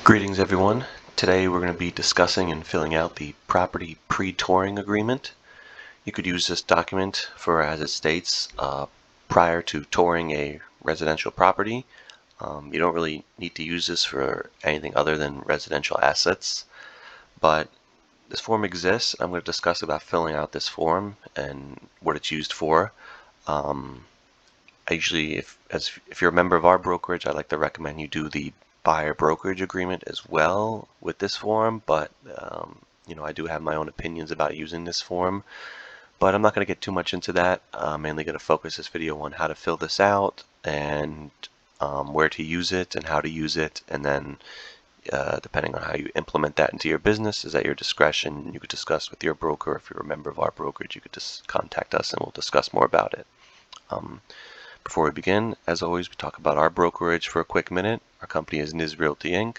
Greetings everyone. Today we're going to be discussing and filling out the property pre-touring agreement. You could use this document for, as it states, prior to touring a residential property. You don't really need to use this for anything other than residential assets, but this form exists. I'm going to discuss about filling out this form and what it's used for. I usually, if you're a member of our brokerage, I like to recommend you do the buyer brokerage agreement as well with this form, but I do have my own opinions about using this form, but I'm not going to get too much into that. I'm mainly going to focus this video on how to fill this out and where to use it and how to use it, and then depending on how you implement that into your business is at your discretion. You could discuss with your broker. If you're a member of our brokerage, you could just contact us and we'll discuss more about it. Before we begin, as always, we talk about our brokerage for a quick minute. Our company is Nizz Realty, Inc.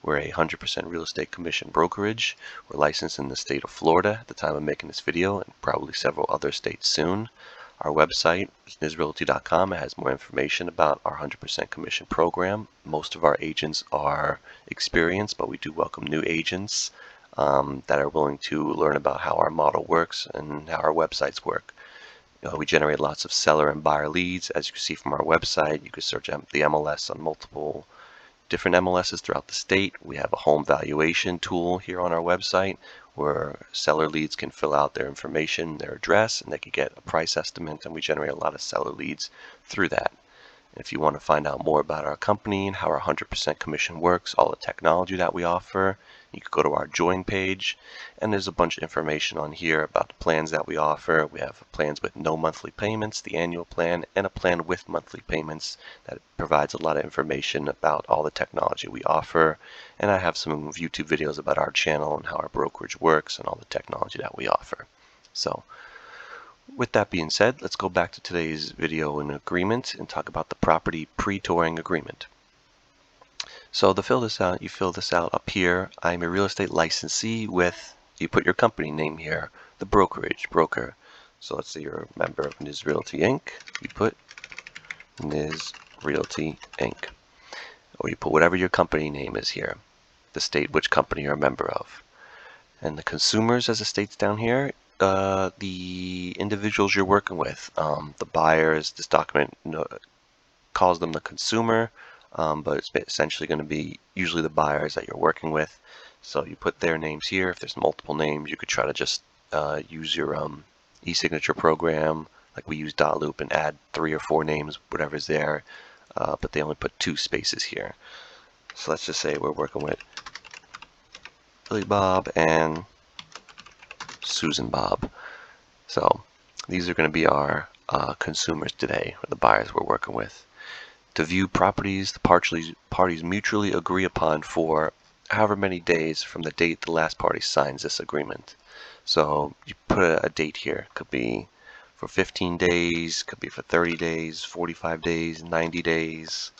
We're a 100% real estate commission brokerage. We're licensed in the state of Florida at the time of making this video and probably several other states soon. Our website is nizzrealty.com. It has more information about our 100% commission program. Most of our agents are experienced, but we do welcome new agents that are willing to learn about how our model works and how our websites work. We generate lots of seller and buyer leads. As you can see from our website, you can search the MLS on multiple different MLSs throughout the state. We have a home valuation tool here on our website where seller leads can fill out their information, their address, and they can get a price estimate, and we generate a lot of seller leads through that. If you want to find out more about our company and how our 100% commission works, all the technology that we offer, you could go to our join page, and there's a bunch of information on here about the plans that we offer. We have plans with no monthly payments, the annual plan, and a plan with monthly payments that provides a lot of information about all the technology we offer. And I have some YouTube videos about our channel and how our brokerage works and all the technology that we offer. So with that being said, let's go back to today's video and agreement and talk about the property pre-touring agreement. So to fill this out, you fill this out up here. I'm a real estate licensee with, you put your company name here, the broker. So let's say you're a member of Nizz Realty Inc. You put Nizz Realty Inc. Or you put whatever your company name is here, the state which company you're a member of. And the consumers, as it states down here, the individuals you're working with, the buyers. This document calls them the consumer, but it's essentially going to be usually the buyers that you're working with. So you put their names here. If there's multiple names, you could try to just use your e-signature program, like we use Loop, and add 3 or 4 names, whatever's there, but they only put 2 spaces here. So let's just say we're working with Billy Bob and Susan Bob. So these are going to be our consumers today, or the buyers we're working with. To view properties, the parties mutually agree upon for however many days from the date the last party signs this agreement. So you put a date here. It could be for 15 days, could be for 30 days, 45 days, 90 days,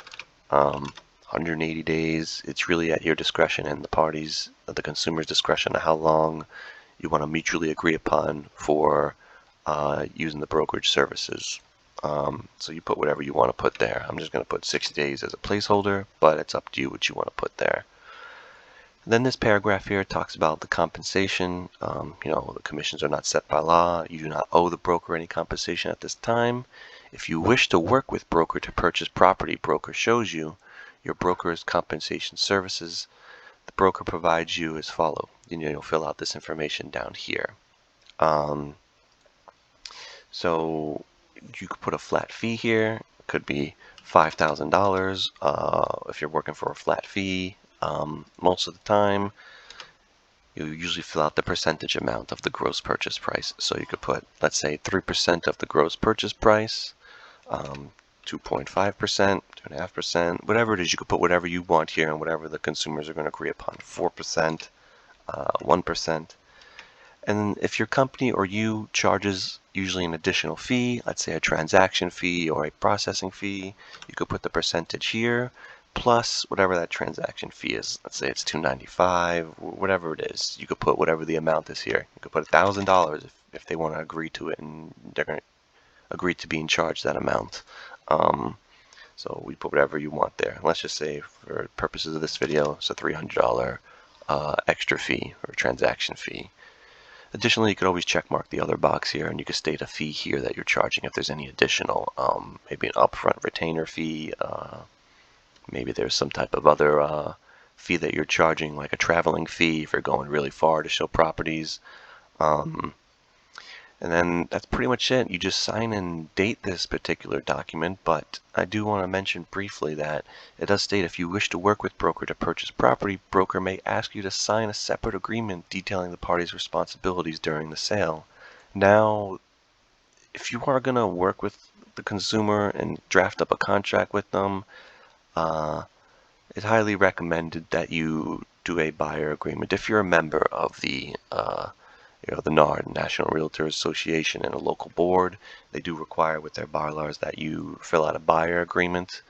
180 days. It's really at your discretion and the consumer's discretion of how long you want to mutually agree upon for using the brokerage services. So you put whatever you want to put there. I'm just going to put 60 days as a placeholder, but it's up to you what you want to put there. And then this paragraph here talks about the compensation. The commissions are not set by law. You do not owe the broker any compensation at this time. If you wish to work with broker to purchase property broker shows you, your broker's compensation services, the broker provides you as follow. You'll fill out this information down here. So you could put a flat fee here. It could be $5,000 if you're working for a flat fee. Most of the time, you usually fill out the percentage amount of the gross purchase price. So you could put, let's say, 3% of the gross purchase price, 2.5%, 2.5%, whatever it is. You could put whatever you want here and whatever the consumers are going to agree upon, 4%, 1%. And if your company or you charges usually an additional fee, let's say a transaction fee or a processing fee, you could put the percentage here plus whatever that transaction fee is. Let's say it's $295, whatever it is. You could put whatever the amount is here. You could put $1,000 if they want to agree to it and they're going to agree to being charged that amount. So we put whatever you want there. Let's just say for purposes of this video, it's a $300 extra fee or transaction fee. Additionally, you could always check mark the other box here, and you could state a fee here that you're charging if there's any additional, maybe an upfront retainer fee, maybe there's some type of other fee that you're charging, like a traveling fee if you're going really far to show properties. And then that's pretty much it. You just sign and date this particular document, but I do want to mention briefly that it does state if you wish to work with broker to purchase property, broker may ask you to sign a separate agreement detailing the parties' responsibilities during the sale. Now, if you are going to work with the consumer and draft up a contract with them, it's highly recommended that you do a buyer agreement. If you're a member of the the NARD, National Realtor Association, and a local board, they do require with their bylaws that you fill out a buyer agreement.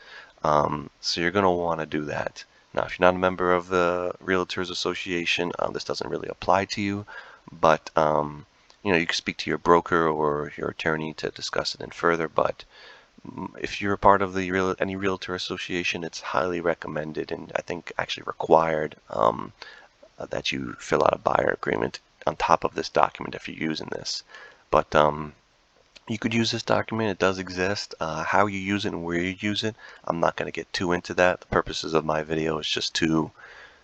So you're going to want to do that. Now, if you're not a member of the Realtors Association, this doesn't really apply to you, but you can speak to your broker or your attorney to discuss it in further. But if you're a part of the any Realtor Association, it's highly recommended and I think actually required that you fill out a buyer agreement on top of this document if you're using this. But you could use this document. It does exist. How you use it and where you use it, I'm not going to get too into that. The purposes of my video is just to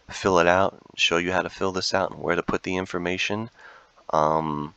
fill it out, show you how to fill this out and where to put the information. And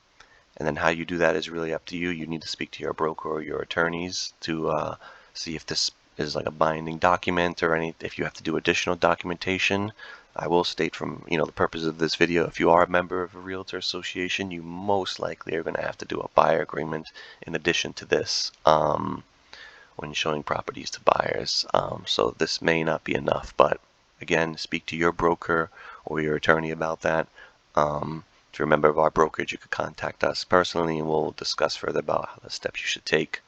then how you do that is really up to you. You need to speak to your broker or your attorneys to see if this is like a binding document or if you have to do additional documentation. I will state from the purpose of this video, if you are a member of a realtor association, you most likely are going to have to do a buyer agreement in addition to this when showing properties to buyers. So this may not be enough, but again, speak to your broker or your attorney about that. If you're a member of our brokerage, you could contact us personally and we'll discuss further about the steps you should take.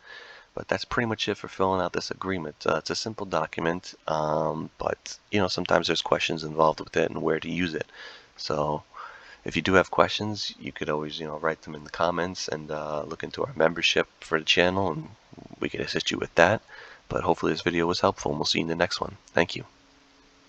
But that's pretty much it for filling out this agreement. It's a simple document, but sometimes there's questions involved with it and where to use it. So if you do have questions, you could always write them in the comments and look into our membership for the channel, and we could assist you with that. But hopefully this video was helpful, and we'll see you in the next one. Thank you.